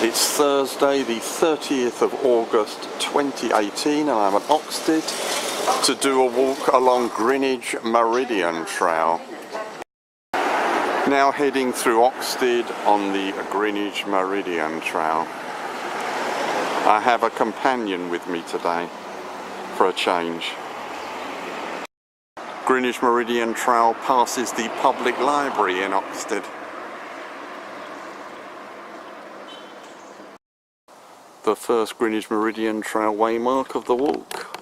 It's Thursday the 30th of August 2018 and I'm at Oxted to do a walk along Greenwich Meridian Trail. Now heading through Oxted on the Greenwich Meridian Trail. I have a companion with me today for a change. Greenwich Meridian Trail passes the public library in Oxted. The first Greenwich Meridian Trail waymark of the walk,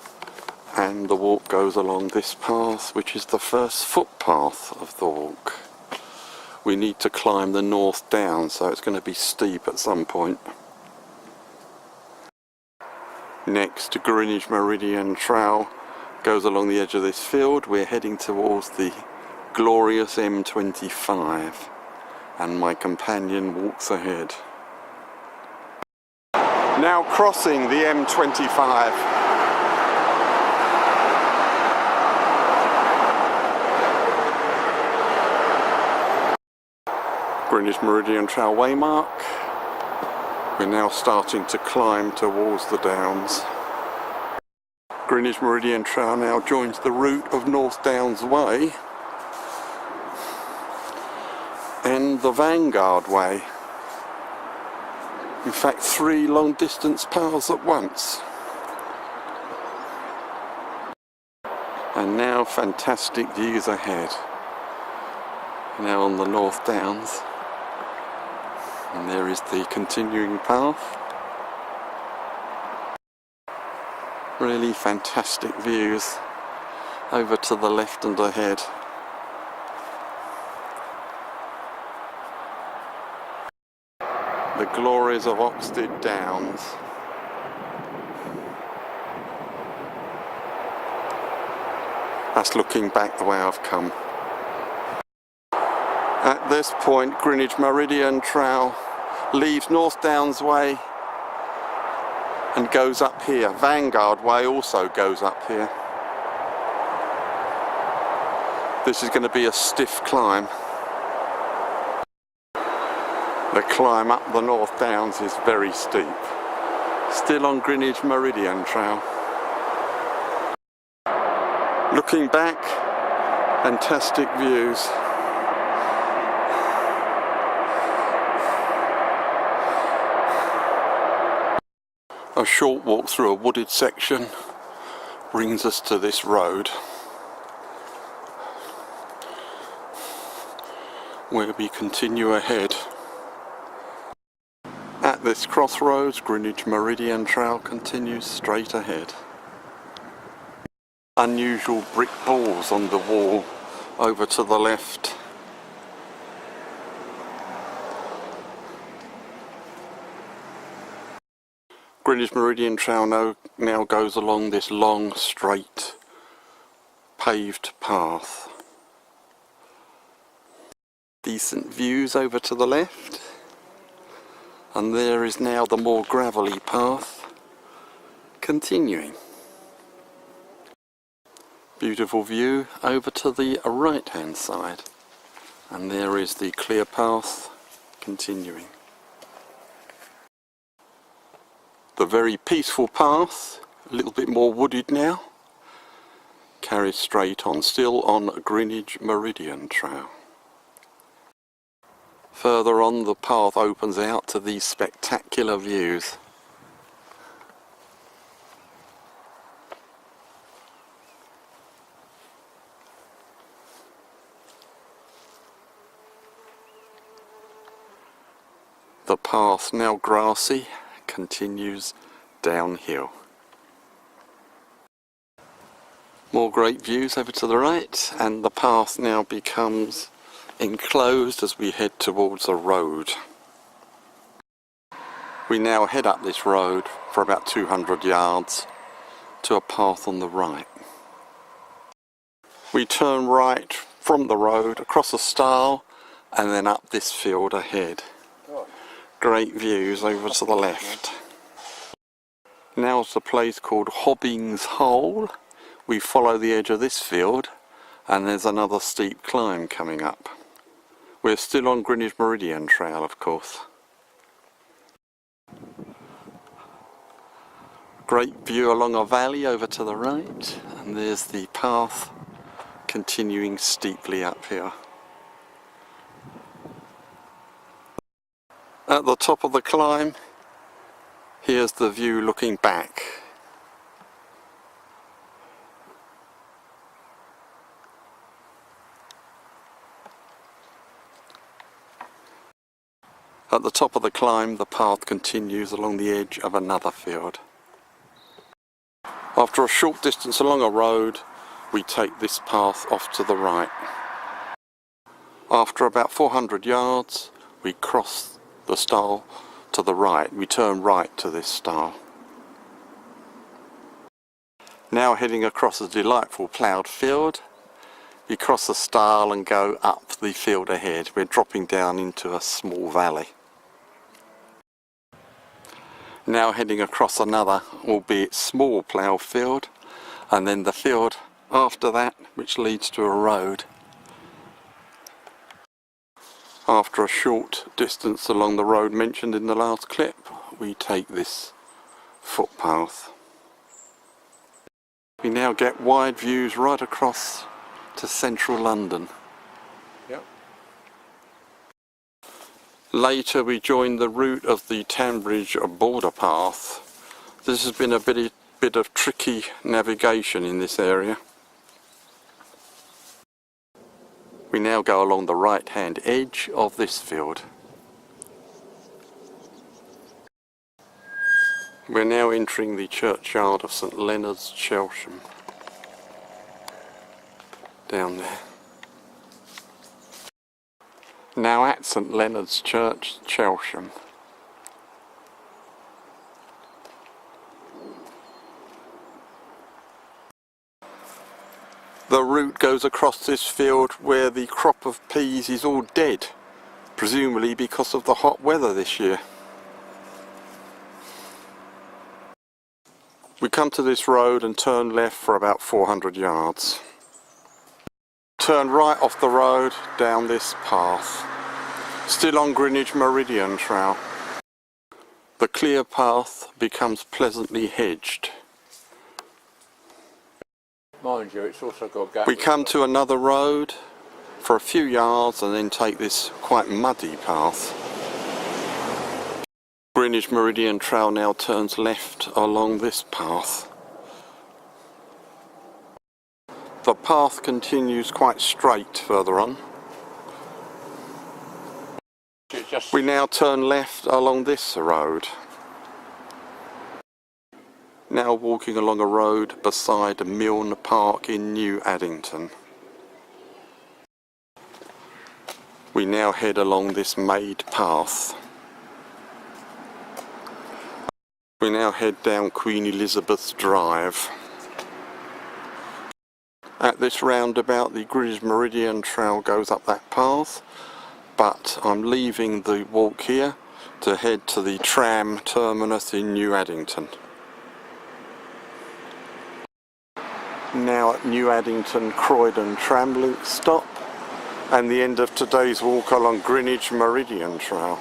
and the walk goes along this path, which is the first footpath of the walk. We need to climb the north down, so it's going to be steep at some point. Next, Greenwich Meridian Trail goes along the edge of this field. We're heading towards the glorious M25 and my companion walks ahead. Now crossing the M25. Greenwich Meridian Trail waymark. We're now starting to climb towards the downs. Greenwich Meridian Trail now joins the route of North Downs Way and the Vanguard Way. In fact, 3 long distance paths at once. And now fantastic views ahead. Now on the North Downs. And there is the continuing path. Really fantastic views over to the left and ahead. The glories of Oxted Downs. That's looking back the way I've come. At this point, Greenwich Meridian Trail leaves North Downs Way and goes up here. Vanguard Way also goes up here. This is going to be a stiff climb. The climb up the North Downs is very steep. Still on Greenwich Meridian Trail. Looking back, fantastic views. A short walk through a wooded section brings us to this road, where we continue ahead. At this crossroads, Greenwich Meridian Trail continues straight ahead. Unusual brick balls on the wall over to the left. Greenwich Meridian Trail now goes along this long, straight, paved path. Decent views over to the left. And there is now the more gravelly path continuing. Beautiful view over to the right hand side. And there is the clear path continuing. The very peaceful path, a little bit more wooded now, carries straight on, still on Greenwich Meridian Trail. Further on, the path opens out to these spectacular views. The path, now grassy, continues downhill. More great views over to the right, and the path now becomes enclosed as we head towards a road. We now head up this road for about 200 yards to a path on the right. We turn right from the road across a stile and then up this field ahead. Great views over to the left. Now it's a place called Hobbings Hole. We follow the edge of this field and there's another steep climb coming up. We're still on Greenwich Meridian Trail, of course. Great view along a valley over to the right, and there's the path continuing steeply up here. At the top of the climb, here's the view looking back. At the top of the climb, the path continues along the edge of another field. After a short distance along a road, we take this path off to the right. After about 400 yards, we cross the stile to the right. We turn right to this stile. Now heading across a delightful ploughed field, you cross the stile and go up the field ahead. We're dropping down into a small valley. Now heading across another, albeit small, ploughed field, and then the field after that, which leads to a road. After a short distance along the road mentioned in the last clip, we take this footpath. We now get wide views right across to central London. Yep. Later we join the route of the Tambridge border path. This has been a bit of tricky navigation in this area. We now go along the right hand edge of this field. We're now entering the churchyard of St Leonard's, Chelsham. Down there. Now at St Leonard's Church, Chelsham. The route goes across this field where the crop of peas is all dead, presumably because of the hot weather this year. We come to this road and turn left for about 400 yards. Turn right off the road down this path, still on Greenwich Meridian Trail. The clear path becomes pleasantly hedged. Mind you, it's also got gaps. We come to another road for a few yards and then take this quite muddy path. Greenwich Meridian Trail now turns left along this path. The path continues quite straight further on. We now turn left along this road. Now walking along a road beside Milne Park in New Addington. We now head along this made path. We now head down Queen Elizabeth's Drive. At this roundabout, the Greenwich Meridian Trail goes up that path, but I'm leaving the walk here to head to the tram terminus in New Addington. Now at New Addington Croydon tram link stop, and the end of today's walk along Greenwich Meridian Trail.